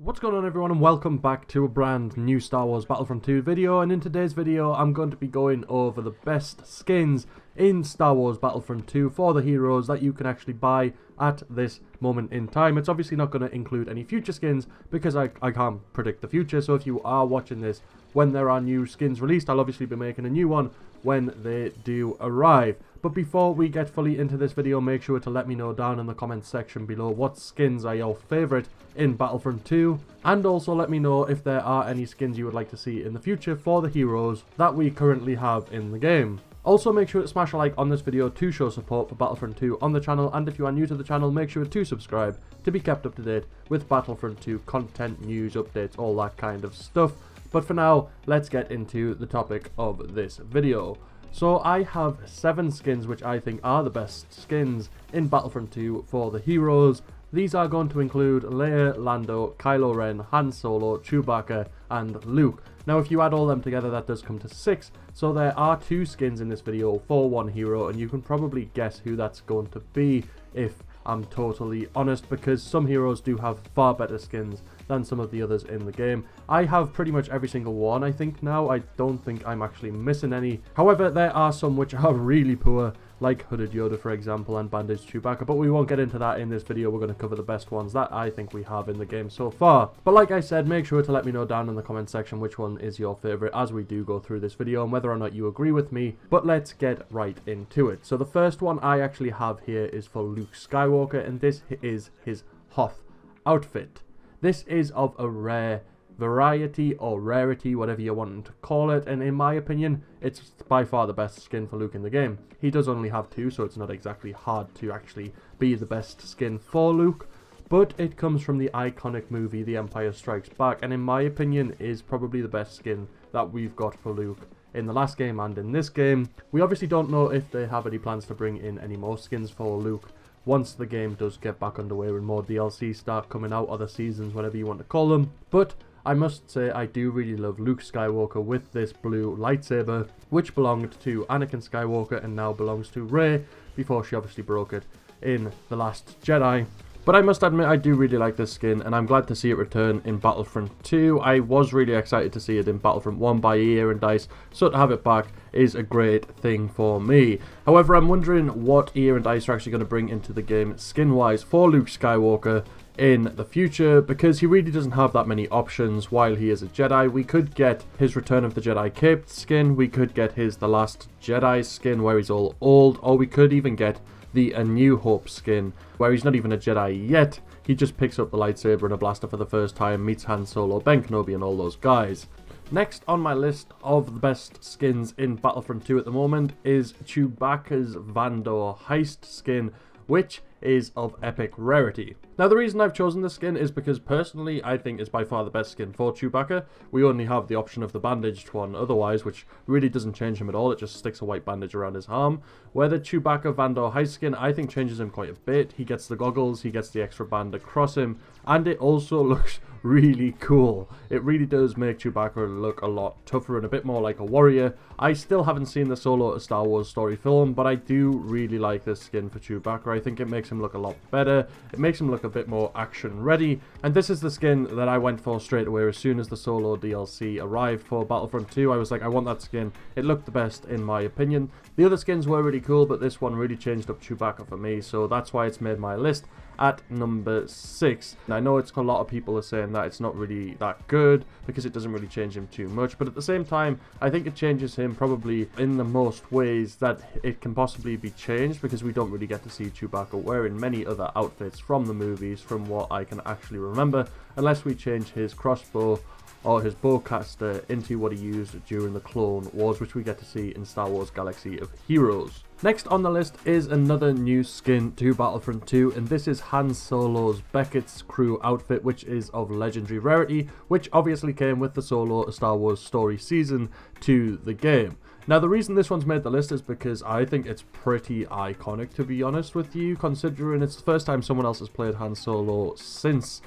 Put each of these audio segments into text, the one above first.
What's going on, everyone, and welcome back to a brand new Star Wars Battlefront 2 video. And in today's video I'm going to be going over the best skins in Star Wars Battlefront 2 for the heroes that you can actually buy at this moment in time. It's obviously not going to include any future skins because I can't predict the future, so if you are watching this when there are new skins released, I'll obviously be making a new one when they do arrive. But before we get fully into this video, make sure to let me know down in the comments section below what skins are your favourite in Battlefront 2, and also let me know if there are any skins you would like to see in the future for the heroes that we currently have in the game. Also, make sure to smash a like on this video to show support for Battlefront 2 on the channel, and if you are new to the channel, make sure to subscribe to be kept up to date with Battlefront 2 content, news, updates, all that kind of stuff. But for now, let's get into the topic of this video. So I have 7 skins which I think are the best skins in Battlefront 2 for the heroes. These are going to include Leia, Lando, Kylo Ren, Han Solo, Chewbacca, and Luke. Now, if you add all them together, that does come to 6. So there are 2 skins in this video for one hero, and you can probably guess who that's going to be if I'm totally honest, because some heroes do have far better skins than some of the others in the game. I have pretty much every single one, I think, now. I don't think I'm actually missing any. However, there are some which are really poor, like Hooded Yoda, for example, and Bandaged Chewbacca, but we won't get into that in this video. We're going to cover the best ones that I think we have in the game so far. But like I said, make sure to let me know down in the comment section which one is your favourite as we do go through this video and whether or not you agree with me. But let's get right into it. So the first one I actually have here is for Luke Skywalker, and this is his Hoth outfit. This is of a rare variety or rarity, whatever you want to call it, and in my opinion, it's by far the best skin for Luke in the game. He does only have 2, so it's not exactly hard to actually be the best skin for Luke, but it comes from the iconic movie The Empire Strikes Back, and in my opinion is probably the best skin that we've got for Luke in the last game and in this game. We obviously don't know if they have any plans to bring in any more skins for Luke once the game does get back underway and more DLC start coming out, or the seasons, whatever you want to call them. But I must say, I do really love Luke Skywalker with this blue lightsaber, which belonged to Anakin Skywalker and now belongs to Rey, before she obviously broke it in The Last Jedi. But I must admit, I do really like this skin, and I'm glad to see it return in Battlefront 2. I was really excited to see it in Battlefront 1 by Ear and Dice, so to have it back is a great thing for me. However, I'm wondering what Ear and Dice are actually going to bring into the game skin-wise for Luke Skywalker in the future, because he really doesn't have that many options while he is a Jedi. We could get his Return of the Jedi caped skin, we could get his The Last Jedi skin where he's all old, or we could even get the A New Hope skin, where he's not even a Jedi yet. He just picks up the lightsaber and a blaster for the first time, meets Han Solo, Ben Kenobi, and all those guys. Next on my list of the best skins in Battlefront 2 at the moment is Chewbacca's Vandor heist skin, which is of epic rarity. Now, the reason I've chosen this skin is because personally I think it's by far the best skin for Chewbacca. We only have the option of the bandaged one otherwise, which really doesn't change him at all. It just sticks a white bandage around his arm. Where the Chewbacca Vandor heist skin I think changes him quite a bit. He gets the goggles, he gets the extra band across him, and it also looks really cool. It really does make Chewbacca look a lot tougher and a bit more like a warrior. I still haven't seen the Solo Star Wars story film, but I do really like this skin for Chewbacca. I think it makes him look a lot better. It makes him look a bit more action ready, and this is the skin that I went for straight away as soon as the Solo DLC arrived for Battlefront 2. I was like, I want that skin. It looked the best in my opinion. The other skins were really cool, but this one really changed up Chewbacca for me, so that's why it's made my list at number 6. And I know a lot of people are saying that it's not really that good because it doesn't really change him too much, but at the same time I think it changes him probably in the most ways that it can possibly be changed, because we don't really get to see Chewbacca wearing many other outfits from the movies from what I can actually remember, unless we change his crossbow or his bowcaster into what he used during the Clone Wars, which we get to see in Star Wars Galaxy of Heroes. Next on the list is another new skin to Battlefront 2, and this is Han Solo's Becket's crew outfit, which is of legendary rarity, which obviously came with the Solo Star Wars story season to the game. Now, the reason this one's made the list is because I think it's pretty iconic, to be honest with you, considering it's the first time someone else has played Han Solo since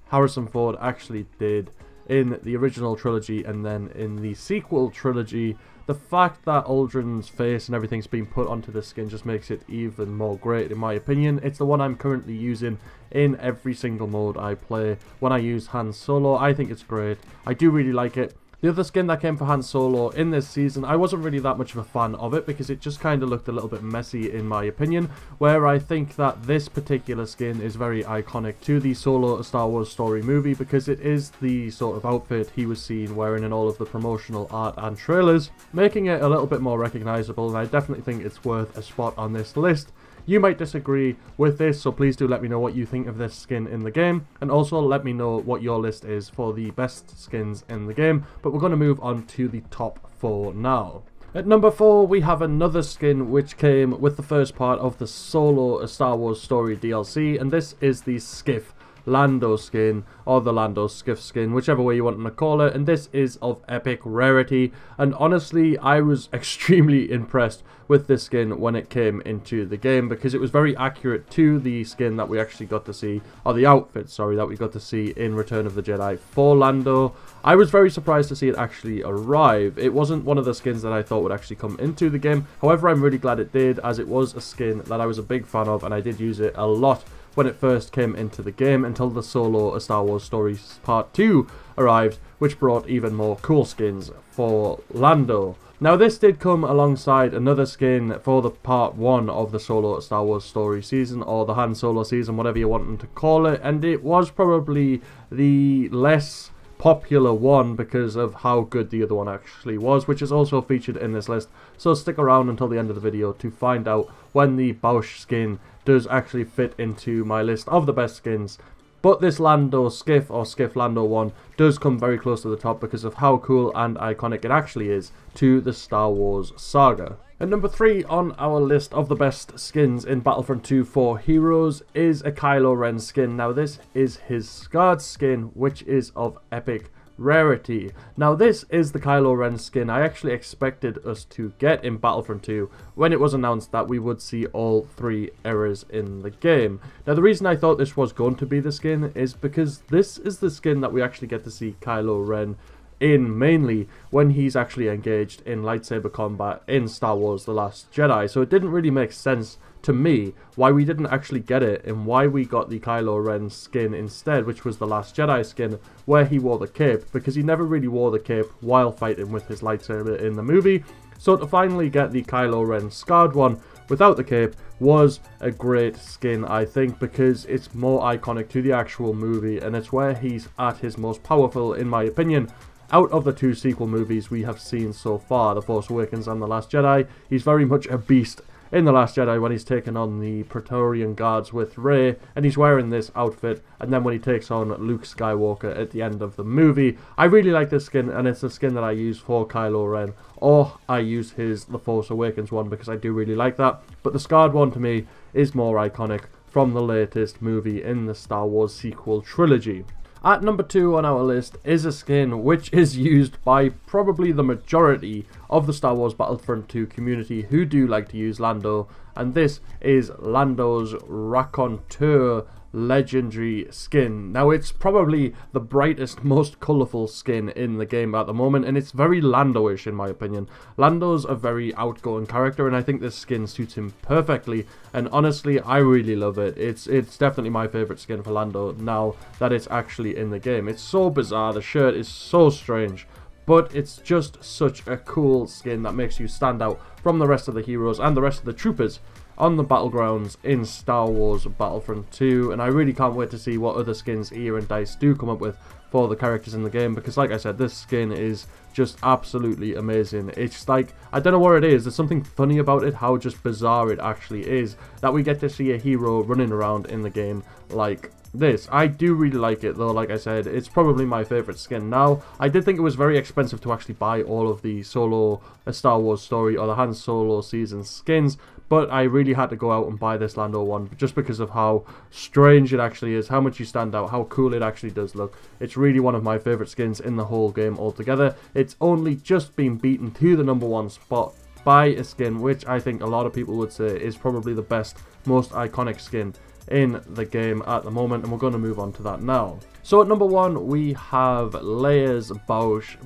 Harrison Ford actually did in the original trilogy and then in the sequel trilogy. The fact that Aldrin's face and everything's been put onto the skin just makes it even more great in my opinion. It's the one I'm currently using in every single mode I play. When I use Han Solo, I think it's great. I do really like it. The other skin that came for Han Solo in this season, I wasn't really that much of a fan of it because it just kind of looked a little bit messy in my opinion, where I think that this particular skin is very iconic to the Solo A Star Wars Story movie because it is the sort of outfit he was seen wearing in all of the promotional art and trailers, making it a little bit more recognizable, and I definitely think it's worth a spot on this list. You might disagree with this, so please do let me know what you think of this skin in the game, and also let me know what your list is for the best skins in the game. But we're going to move on to the top 4 now. At number 4, we have another skin which came with the first part of the Solo A Star Wars Story DLC, and this is the Skiff Lando skin, or the Lando Skiff skin, whichever way you want to call it, and this is of epic rarity. And honestly, I was extremely impressed with this skin when it came into the game because it was very accurate to the skin that we actually got to see, or the outfit, sorry, that we got to see in Return of the Jedi for Lando. I was very surprised to see it actually arrive. It wasn't one of the skins that I thought would actually come into the game. However, I'm really glad it did, as it was a skin that I was a big fan of and I did use it a lot when it first came into the game until the Solo A Star Wars Story Part 2 arrived, which brought even more cool skins for Lando. Now this did come alongside another skin for the Part 1 of the Solo A Star Wars Story season, or the Han Solo season, whatever you want to call it, and it was probably the less popular one because of how good the other one actually was, which is also featured in this list. So stick around until the end of the video to find out when the Bausch skin does actually fit into my list of the best skins. But this Lando Skiff, or Skiff Lando one, does come very close to the top because of how cool and iconic it actually is to the Star Wars saga. At number 3 on our list of the best skins in Battlefront 2 for heroes is a Kylo Ren skin. Now this is his scarred skin, which is of epic rarity. Now this is the Kylo Ren skin I actually expected us to get in Battlefront 2 when it was announced that we would see all 3 eras in the game. Now the reason I thought this was going to be the skin is because this is the skin that we actually get to see Kylo Ren in mainly when he's actually engaged in lightsaber combat in Star Wars The Last Jedi. So it didn't really make sense to me why we didn't actually get it and why we got the Kylo Ren skin instead, which was the Last Jedi skin where he wore the cape, because he never really wore the cape while fighting with his lightsaber in the movie. So to finally get the Kylo Ren scarred one without the cape was a great skin, I think, because it's more iconic to the actual movie and it's where he's at his most powerful, in my opinion. Out of the 2 sequel movies we have seen so far, The Force Awakens and The Last Jedi, he's very much a beast in The Last Jedi when he's taken on the Praetorian Guards with Rey, and he's wearing this outfit, and then when he takes on Luke Skywalker at the end of the movie. I really like this skin, and it's the skin that I use for Kylo Ren, or I use his The Force Awakens one because I do really like that, but the scarred one to me is more iconic from the latest movie in the Star Wars sequel trilogy. At number 2 on our list is a skin which is used by probably the majority of the Star Wars Battlefront 2 community who do like to use Lando, and this is Lando's Rocontour legendary skin. Now it's probably the brightest, most colourful skin in the game at the moment, and it's very Lando-ish in my opinion. Lando's a very outgoing character, and I think this skin suits him perfectly, and honestly I really love it. It's definitely my favourite skin for Lando now that it's actually in the game. It's so bizarre, the shirt is so strange, but it's just such a cool skin that makes you stand out from the rest of the heroes and the rest of the troopers on the battlegrounds in Star Wars Battlefront 2, and I really can't wait to see what other skins EA and DICE do come up with for the characters in the game, because like I said, this skin is just absolutely amazing. It's like, I don't know what it is, there's something funny about it, how just bizarre it actually is, that we get to see a hero running around in the game like this. I do really like it though. Like I said, it's probably my favourite skin now. I did think it was very expensive to actually buy all of the Solo A Star Wars Story or the Han Solo season skins, but I really had to go out and buy this Lando one just because of how strange it actually is, how much you stand out, how cool it actually does look. It's really one of my favourite skins in the whole game altogether. It's only just been beaten to the number 1 spot by a skin which I think a lot of people would say is probably the best, most iconic skin in the game at the moment, and we're going to move on to that now. So at number 1 we have Leia's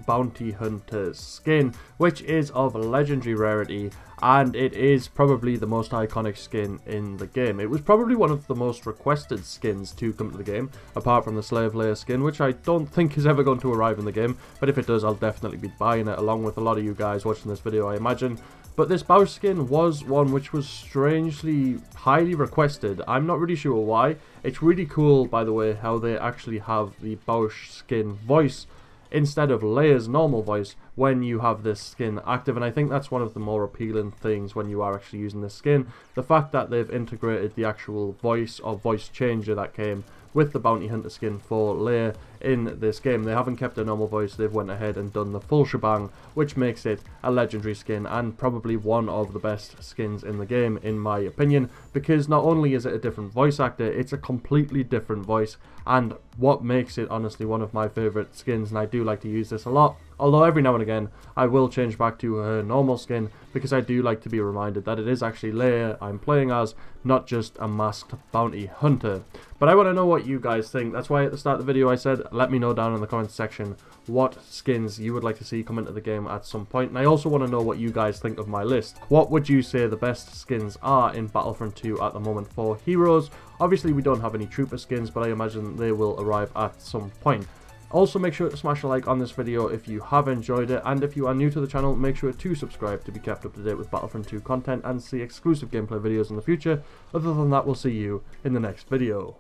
Bounty Hunter skin, which is of legendary rarity, and it is probably the most iconic skin in the game. It was probably one of the most requested skins to come to the game, apart from the Slave Leia skin, which I don't think is ever going to arrive in the game, but if it does I'll definitely be buying it along with a lot of you guys watching this video, I imagine. But this Bouch skin was one which was strangely highly requested. I'm not really sure why. It's really cool, by the way, how they actually have the Bouch skin voice instead of Leia's normal voice when you have this skin active, and I think that's one of the more appealing things when you are actually using this skin. The fact that they've integrated the actual voice or voice changer that came with the Bounty Hunter skin for Leia in this game. They haven't kept a normal voice, they've went ahead and done the full shebang, which makes it a legendary skin and probably one of the best skins in the game in my opinion, because not only is it a different voice actor, it's a completely different voice, and what makes it honestly one of my favourite skins, and I do like to use this a lot. Although every now and again I will change back to her normal skin, because I do like to be reminded that it is actually Leia I'm playing as, not just a masked bounty hunter. But I want to know what you guys think. That's why at the start of the video I said let me know down in the comments section what skins you would like to see come into the game at some point. And I also want to know what you guys think of my list. What would you say the best skins are in Battlefront 2 at the moment for heroes? Obviously we don't have any trooper skins, but I imagine they will arrive at some point. Also, make sure to smash a like on this video if you have enjoyed it, and if you are new to the channel, make sure to subscribe to be kept up to date with Battlefront 2 content and see exclusive gameplay videos in the future. Other than that, we'll see you in the next video.